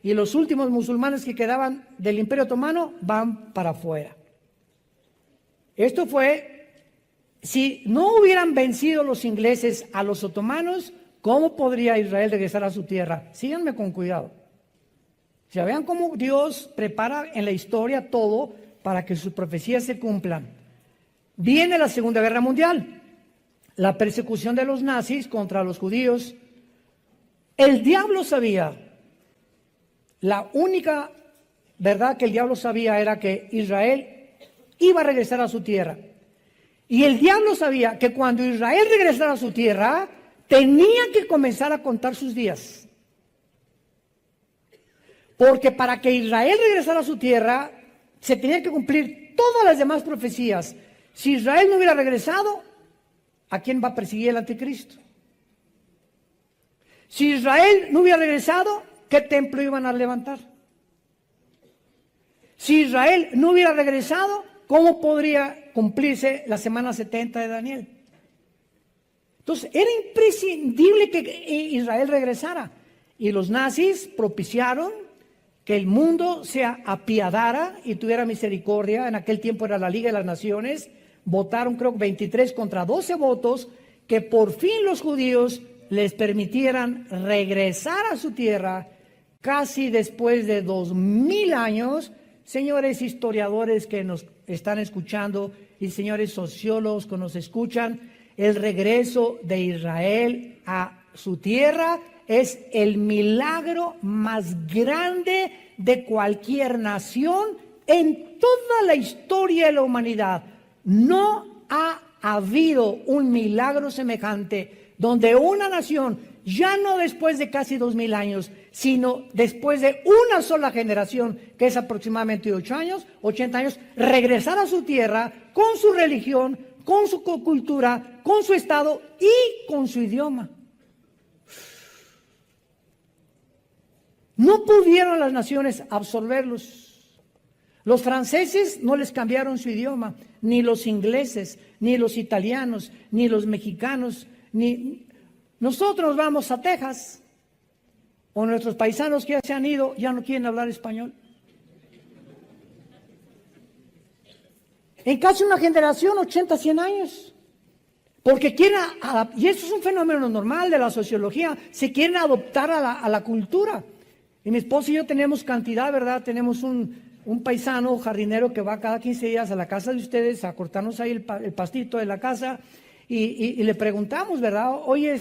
y los últimos musulmanes que quedaban del Imperio Otomano van para afuera. Esto fue, si no hubieran vencido los ingleses a los otomanos, ¿cómo podría Israel regresar a su tierra? Síganme con cuidado. O sea, vean cómo Dios prepara en la historia todo para que sus profecías se cumplan. Viene la Segunda Guerra Mundial, la persecución de los nazis contra los judíos. El diablo sabía, la única verdad que el diablo sabía era que Israel iba a regresar a su tierra. Y el diablo sabía que cuando Israel regresara a su tierra, tenía que comenzar a contar sus días. Porque para que Israel regresara a su tierra, se tenían que cumplir todas las demás profecías. Si Israel no hubiera regresado, ¿a quién va a perseguir el anticristo? Si Israel no hubiera regresado, ¿qué templo iban a levantar? Si Israel no hubiera regresado, ¿cómo podría cumplirse la semana 70 de Daniel? Entonces, era imprescindible que Israel regresara. Y los nazis propiciaron que el mundo se apiadara y tuviera misericordia. En aquel tiempo era la Liga de las Naciones. Votaron, creo, 23 contra 12 votos, que por fin los judíos les permitieran regresar a su tierra casi después de 2000 años. Señores historiadores que nos están escuchando y señores sociólogos que nos escuchan, el regreso de Israel a su tierra es el milagro más grande de cualquier nación en toda la historia de la humanidad. No ha habido un milagro semejante donde una nación, ya no después de casi 2000 años, sino después de una sola generación, que es aproximadamente 80 años, regresar a su tierra con su religión, con su cultura, con su estado y con su idioma. No pudieron las naciones absorberlos. Los franceses no les cambiaron su idioma, ni los ingleses, ni los italianos, ni los mexicanos, ni nosotros vamos a Texas, o nuestros paisanos que ya se han ido, ya no quieren hablar español. En casi una generación, 80, 100 años. Porque quieren, y esto es un fenómeno normal de la sociología, se quieren adoptar a la cultura. Y mi esposo y yo tenemos cantidad, ¿verdad? Tenemos un paisano jardinero que va cada 15 días a la casa de ustedes a cortarnos ahí el pastito de la casa y le preguntamos, ¿verdad? Oye...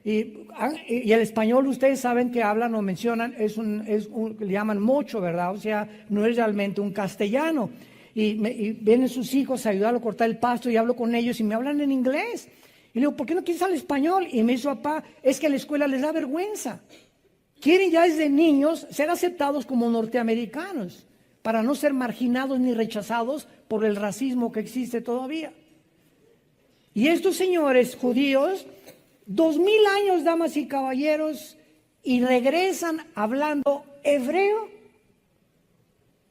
Y el español, ustedes saben que hablan o mencionan, le llaman mocho, ¿verdad? O sea, no es realmente un castellano. Y vienen sus hijos a ayudarlo a cortar el pasto y hablo con ellos y me hablan en inglés. Y le digo, ¿por qué no quieres hablar español? Y me dice, papá, es que a la escuela les da vergüenza. Quieren ya desde niños ser aceptados como norteamericanos, para no ser marginados ni rechazados por el racismo que existe todavía. Y estos señores judíos, 2000 años, damas y caballeros, y regresan hablando hebreo.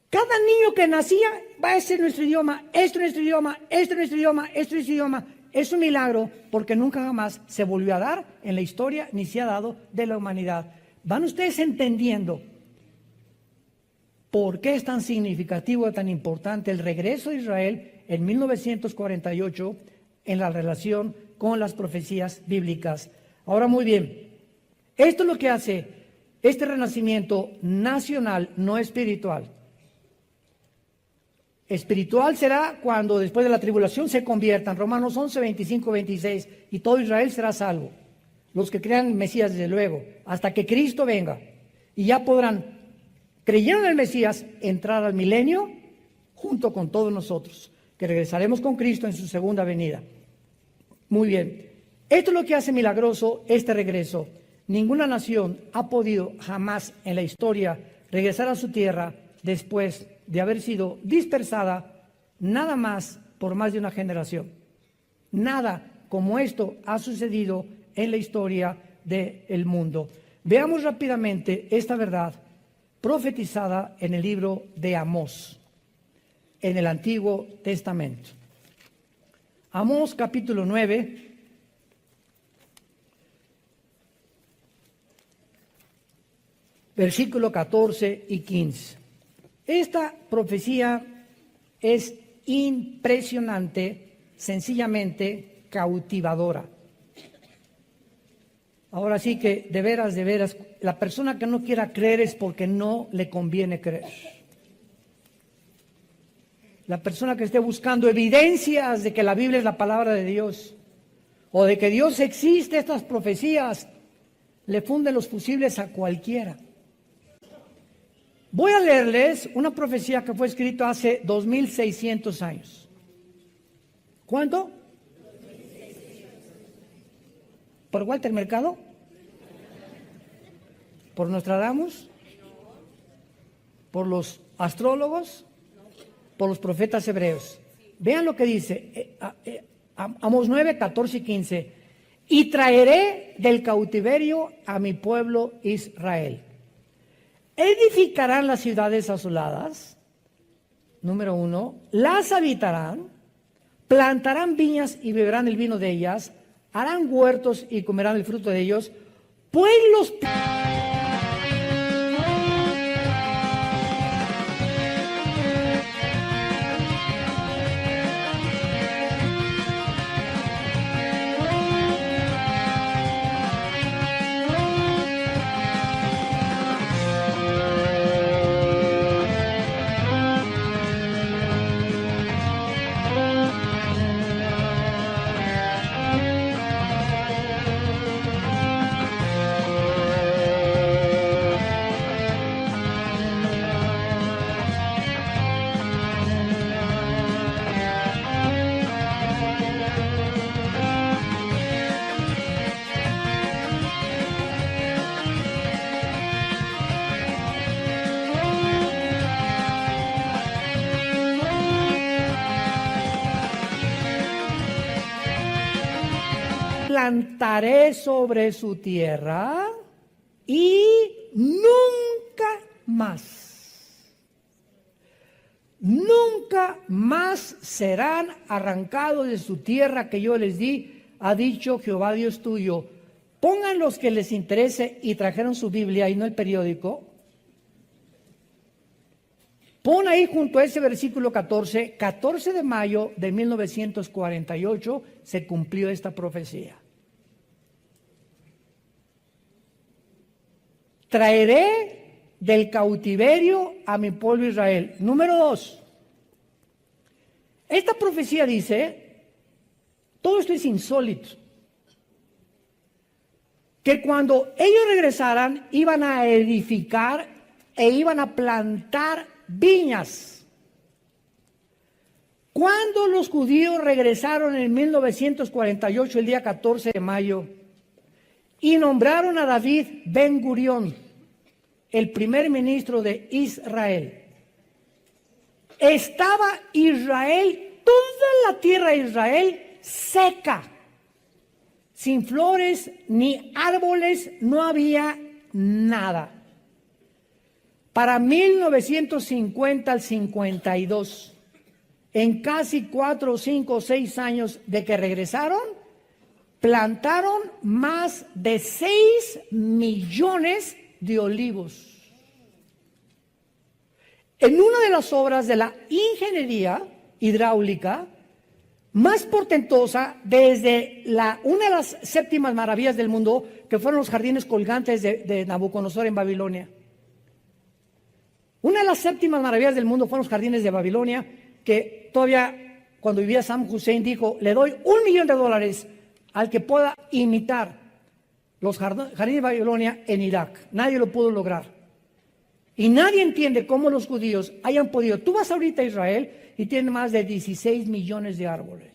Cada niño que nacía, va a ser nuestro idioma, esto es nuestro idioma, esto es nuestro idioma, esto es nuestro idioma. Es un milagro porque nunca jamás se volvió a dar en la historia ni se ha dado de la humanidad. ¿Van ustedes entendiendo por qué es tan significativo, tan importante el regreso de Israel en 1948 en la relación con las profecías bíblicas? Ahora, muy bien, esto es lo que hace este renacimiento nacional, no espiritual. Espiritual será cuando después de la tribulación se conviertan, Romanos 11, 25, 26, y todo Israel será salvo. Los que crean en Mesías, desde luego, hasta que Cristo venga. Y ya podrán, creyendo en el Mesías, entrar al milenio junto con todos nosotros, que regresaremos con Cristo en su segunda venida. Muy bien, esto es lo que hace milagroso este regreso. Ninguna nación ha podido jamás en la historia regresar a su tierra después de haber sido dispersada nada más por más de una generación. Nada como esto ha sucedido en la historia del mundo. Veamos rápidamente esta verdad profetizada en el libro de Amós, en el Antiguo Testamento. Amós capítulo 9. Versículo 14 y 15. Esta profecía es impresionante, sencillamente cautivadora. Ahora sí que de veras, la persona que no quiera creer es porque no le conviene creer. La persona que esté buscando evidencias de que la Biblia es la palabra de Dios o de que Dios existe, estas profecías, le funden los fusibles a cualquiera. Voy a leerles una profecía que fue escrita hace 2600 años. ¿Cuánto? ¿Por Walter Mercado? ¿Por Nostradamus? ¿Por los astrólogos? ¿Por los profetas hebreos? Vean lo que dice Amós 9, 14 y 15. Y traeré del cautiverio a mi pueblo Israel. Edificarán las ciudades asoladas, número 1, las habitarán, plantarán viñas y beberán el vino de ellas, harán huertos y comerán el fruto de ellos, pues los... plantaré sobre su tierra y nunca más serán arrancados de su tierra que yo les di, ha dicho Jehová Dios tuyo. Pongan los que les interese y trajeron su Biblia y no el periódico. Pon ahí junto a ese versículo 14 de mayo de 1948 se cumplió esta profecía. Traeré del cautiverio a mi pueblo Israel. Número 2. Esta profecía dice, todo esto es insólito. que cuando ellos regresaran iban a edificar e iban a plantar viñas. Cuando los judíos regresaron en 1948, el día 14 de mayo, y nombraron a David Ben Gurión, el primer ministro de Israel, estaba Israel, toda la tierra de Israel, seca, sin flores ni árboles, no había nada. Para 1950 al 52, en casi 4, 5, 6 años de que regresaron, plantaron más de 6 millones de olivos. En una de las obras de la ingeniería hidráulica más portentosa desde una de las séptimas maravillas del mundo, que fueron los jardines colgantes de Nabucodonosor en Babilonia. Una de las séptimas maravillas del mundo fueron los jardines de Babilonia, que todavía cuando vivía Saddam Hussein dijo, le doy $1 millón al que pueda imitar los jardines de Babilonia en Irak. Nadie lo pudo lograr. Y nadie entiende cómo los judíos hayan podido. Tú vas ahorita a Israel y tienen más de 16 millones de árboles.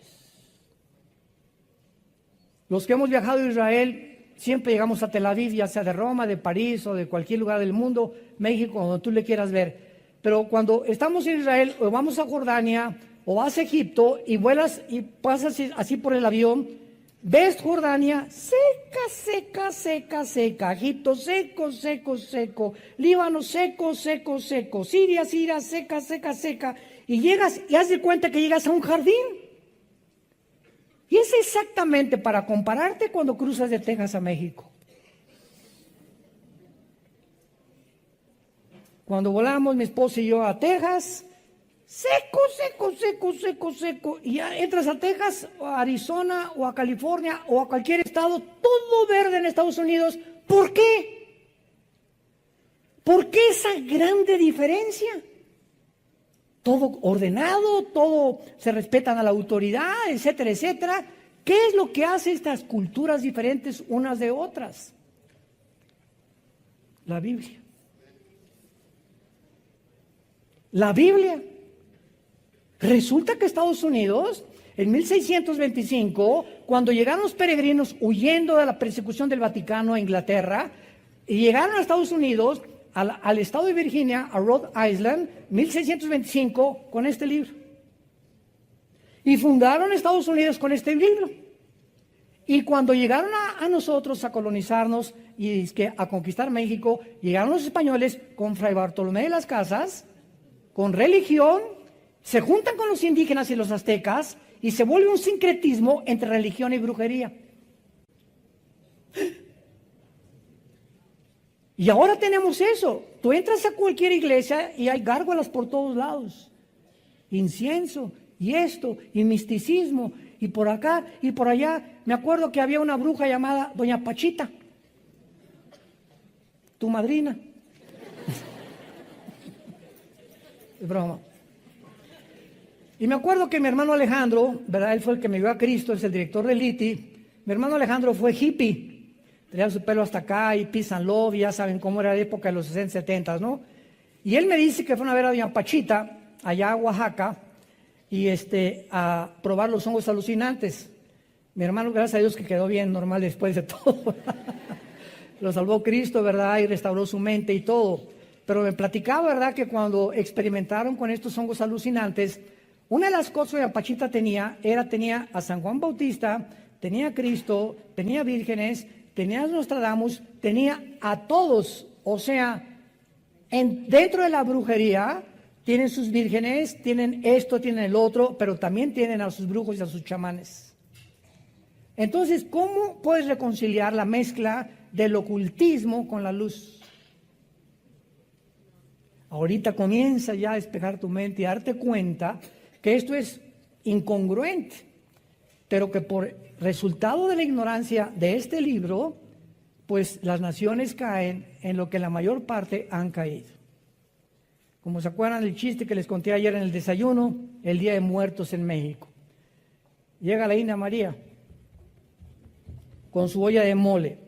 Los que hemos viajado a Israel, siempre llegamos a Tel Aviv, ya sea de Roma, de París o de cualquier lugar del mundo, México, donde tú le quieras ver. Pero cuando estamos en Israel, o vamos a Jordania, o vas a Egipto, y vuelas y pasas así por el avión, ves Jordania seca, seca, seca, seca, Egipto seco, seco, seco, Líbano seco, seco, seco, Siria, Siria, seca, seca, seca, y llegas y haz de cuenta que llegas a un jardín. Y es exactamente para compararte cuando cruzas de Texas a México. Cuando volamos mi esposa y yo a Texas, seco, seco, seco, seco, seco. Y ya entras a Texas, o a Arizona, o a California, o a cualquier estado, todo verde en Estados Unidos. ¿Por qué? ¿Por qué esa grande diferencia? Todo ordenado, todo se respetan a la autoridad, etcétera, etcétera. ¿Qué es lo que hace estas culturas diferentes unas de otras? La Biblia. La Biblia. Resulta que Estados Unidos, en 1625, cuando llegaron los peregrinos huyendo de la persecución del Vaticano a Inglaterra, y llegaron a Estados Unidos, al estado de Virginia, a Rhode Island, 1625, con este libro. Y fundaron Estados Unidos con este libro. Y cuando llegaron a nosotros a colonizarnos y a conquistar México, llegaron los españoles con Fray Bartolomé de las Casas, con religión, se juntan con los indígenas y los aztecas y se vuelve un sincretismo entre religión y brujería. Y ahora tenemos eso. Tú entras a cualquier iglesia y hay gárgolas por todos lados. Incienso, y esto, y misticismo, y por acá, y por allá. Me acuerdo que había una bruja llamada Doña Pachita, tu madrina. Es broma. Y me acuerdo que mi hermano Alejandro, ¿verdad? Él fue el que me llevó a Cristo, es el director del ITI. Mi hermano Alejandro fue hippie. Tenía su pelo hasta acá y peace and love, ya saben cómo era la época de los 60, 70, ¿no? Y él me dice que fueron a ver a Doña Pachita, allá a Oaxaca, y a probar los hongos alucinantes. Mi hermano, gracias a Dios, que quedó bien, normal después de todo. Lo salvó Cristo, ¿verdad? Y restauró su mente y todo. Pero me platicaba, ¿verdad?, que cuando experimentaron con estos hongos alucinantes, una de las cosas que Doña Pachita tenía a San Juan Bautista, tenía a Cristo, tenía vírgenes, tenía a Nostradamus, tenía a todos. O sea, dentro de la brujería tienen sus vírgenes, tienen esto, tienen el otro, pero también tienen a sus brujos y a sus chamanes. Entonces, ¿cómo puedes reconciliar la mezcla del ocultismo con la luz? Ahorita comienza ya a despejar tu mente y a darte cuenta que esto es incongruente, pero que por resultado de la ignorancia de este libro, pues las naciones caen en lo que la mayor parte han caído. Como se acuerdan del chiste que les conté ayer en el desayuno, el Día de Muertos en México. Llega la India María con su olla de mole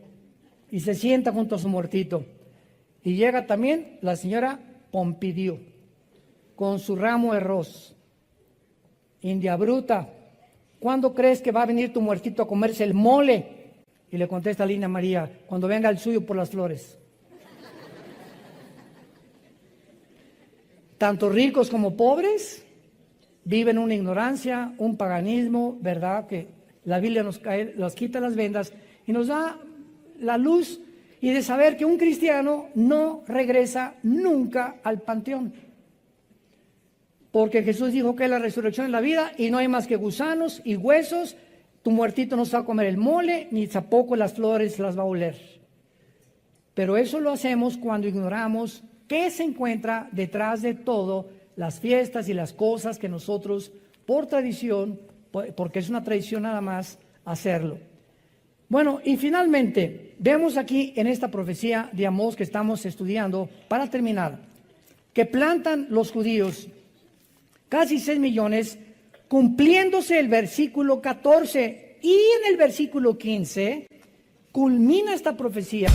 y se sienta junto a su muertito. Y llega también la señora Pompidou con su ramo de ros. India bruta, ¿cuándo crees que va a venir tu muertito a comerse el mole? Y le contesta Lina María, cuando venga el suyo por las flores. Tanto ricos como pobres viven una ignorancia, un paganismo, ¿verdad? Que la Biblia nos quita las vendas y nos da la luz y de saber que un cristiano no regresa nunca al panteón. Porque Jesús dijo que es la resurrección y la vida y no hay más que gusanos y huesos. Tu muertito no se va a comer el mole, ni tampoco las flores las va a oler. Pero eso lo hacemos cuando ignoramos qué se encuentra detrás de todo las fiestas y las cosas que nosotros, por tradición, porque es una tradición nada más, hacerlo. Bueno, y finalmente, vemos aquí en esta profecía de Amós que estamos estudiando, para terminar, que plantan los judíos casi 6 millones, cumpliéndose el versículo 14, y en el versículo 15 culmina esta profecía.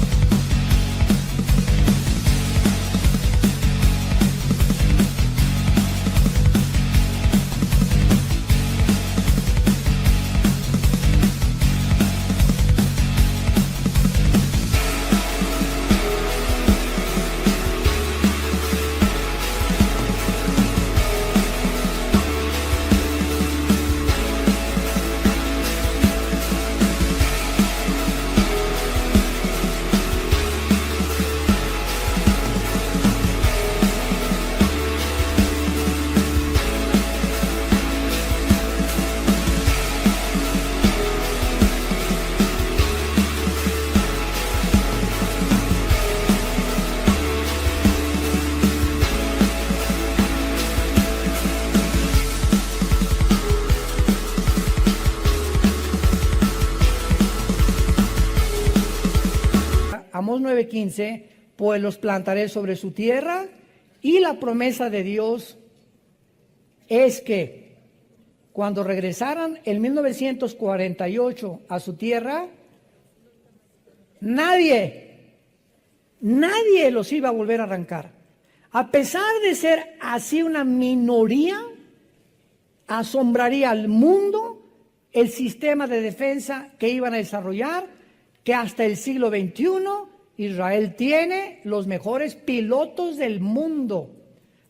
Amós 9:15, pues los plantaré sobre su tierra, y la promesa de Dios es que cuando regresaran en 1948 a su tierra, nadie los iba a volver a arrancar. A pesar de ser así una minoría, asombraría al mundo el sistema de defensa que iban a desarrollar, que hasta el siglo XXI Israel tiene los mejores pilotos del mundo,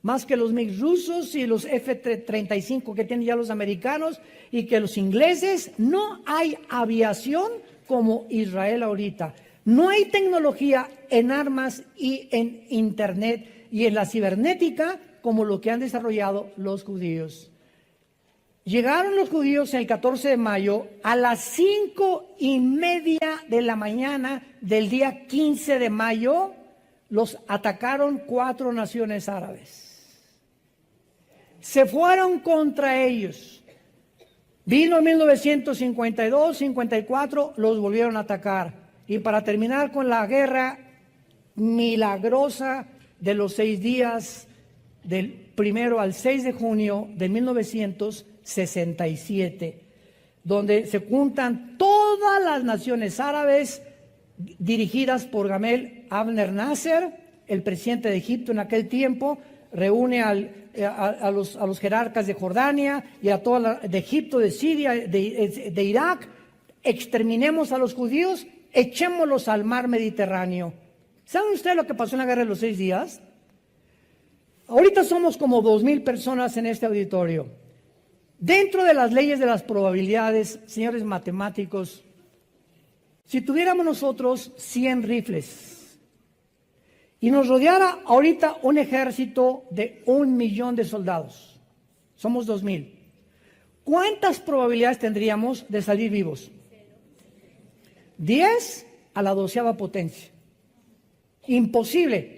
más que los MiG rusos y los F-35 que tienen ya los americanos y que los ingleses. No hay aviación como Israel ahorita. No hay tecnología en armas y en internet y en la cibernética como lo que han desarrollado los judíos. Llegaron los judíos el 14 de mayo a las 5:30 de la mañana del día 15 de mayo. Los atacaron 4 naciones árabes. Se fueron contra ellos. Vino en 1952, 54, los volvieron a atacar. Y para terminar con la guerra milagrosa de los 6 días, del 1 al 6 de junio de 1967, donde se juntan todas las naciones árabes dirigidas por Gamal Abdel Nasser, el presidente de Egipto en aquel tiempo, reúne a los jerarcas de Jordania y a toda de Egipto, de Siria, de Irak. Exterminemos a los judíos, echémoslos al mar Mediterráneo. ¿Saben ustedes lo que pasó en la guerra de los 6 días? Ahorita somos como 2,000 personas en este auditorio. Dentro de las leyes de las probabilidades, señores matemáticos, si tuviéramos nosotros 100 rifles y nos rodeara ahorita un ejército de 1,000,000 de soldados, somos 2,000, ¿cuántas probabilidades tendríamos de salir vivos? 10 a la 12ª potencia. Imposible.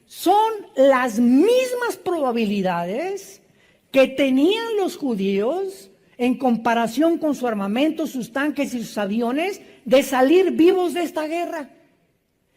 Son las mismas probabilidades que tenían los judíos en comparación con su armamento, sus tanques y sus aviones, de salir vivos de esta guerra.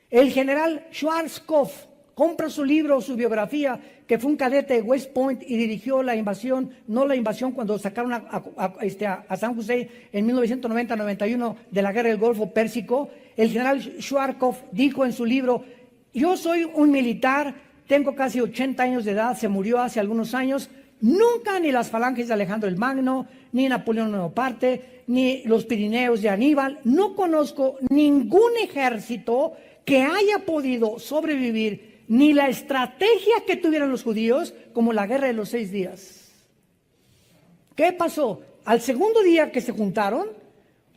El general Schwarzkopf compra su libro, su biografía, que fue un cadete de West Point y dirigió la invasión, no la invasión cuando sacaron a San José en 1990-91 de la guerra del Golfo Pérsico. El general Schwarzkopf dijo en su libro: yo soy un militar, tengo casi 80 años de edad, se murió hace algunos años. Nunca ni las falanges de Alejandro el Magno, ni Napoleón Bonaparte, ni los Pirineos de Aníbal, no conozco ningún ejército que haya podido sobrevivir, ni la estrategia que tuvieron los judíos, como la guerra de los 6 días. ¿Qué pasó? Al segundo día que se juntaron,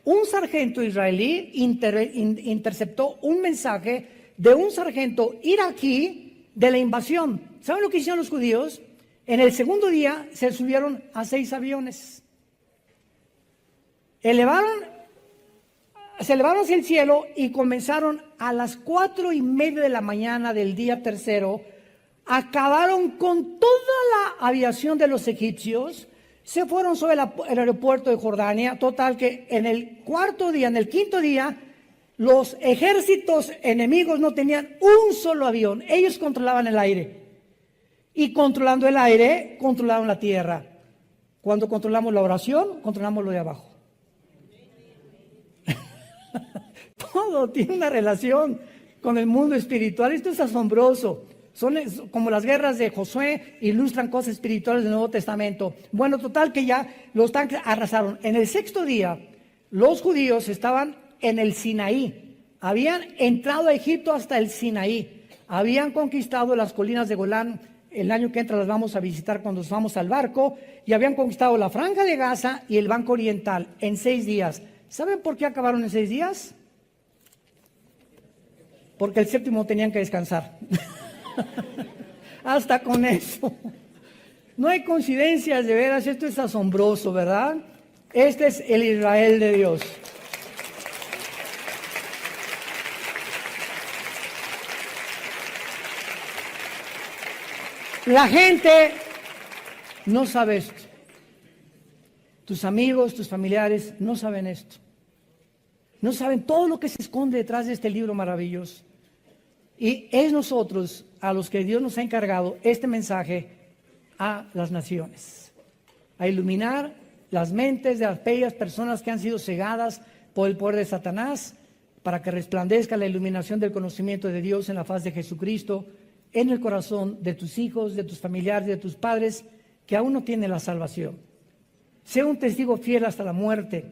un sargento israelí interceptó un mensaje de un sargento iraquí de la invasión. ¿Saben lo que hicieron los judíos? En el segundo día se subieron a 6 aviones. Se elevaron hacia el cielo y comenzaron a las 4:30 de la mañana del día tercero. Acabaron con toda la aviación de los egipcios. Se fueron sobre el aeropuerto de Jordania. Total que en el quinto día, los ejércitos enemigos no tenían un solo avión. Ellos controlaban el aire. Y controlando el aire, controlaron la tierra. Cuando controlamos la oración, controlamos lo de abajo. Todo tiene una relación con el mundo espiritual. Esto es asombroso. Son como las guerras de Josué, ilustran cosas espirituales del Nuevo Testamento. Bueno, total que ya los tanques arrasaron. En el 6º día, los judíos estaban en el Sinaí. Habían entrado a Egipto hasta el Sinaí. Habían conquistado las colinas de Golán. El año que entra las vamos a visitar cuando nos vamos al barco. Y habían conquistado la Franja de Gaza y el Banco Oriental en 6 días. ¿Saben por qué acabaron en 6 días? Porque el 7º tenían que descansar. Hasta con eso. No hay coincidencias, de veras. Esto es asombroso, ¿verdad? Este es el Israel de Dios. La gente no sabe esto. Tus amigos, tus familiares no saben esto. No saben todo lo que se esconde detrás de este libro maravilloso. Y es nosotros a los que Dios nos ha encargado este mensaje a las naciones. A iluminar las mentes de aquellas personas que han sido cegadas por el poder de Satanás, para que resplandezca la iluminación del conocimiento de Dios en la faz de Jesucristo, en el corazón de tus hijos, de tus familiares, de tus padres, que aún no tienen la salvación. Sea un testigo fiel hasta la muerte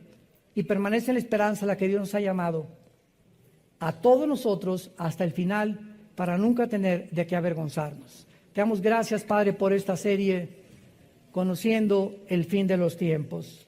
y permanece en la esperanza a la que Dios nos ha llamado a todos nosotros hasta el final, para nunca tener de qué avergonzarnos. Te damos gracias, Padre, por esta serie, conociendo el fin de los tiempos.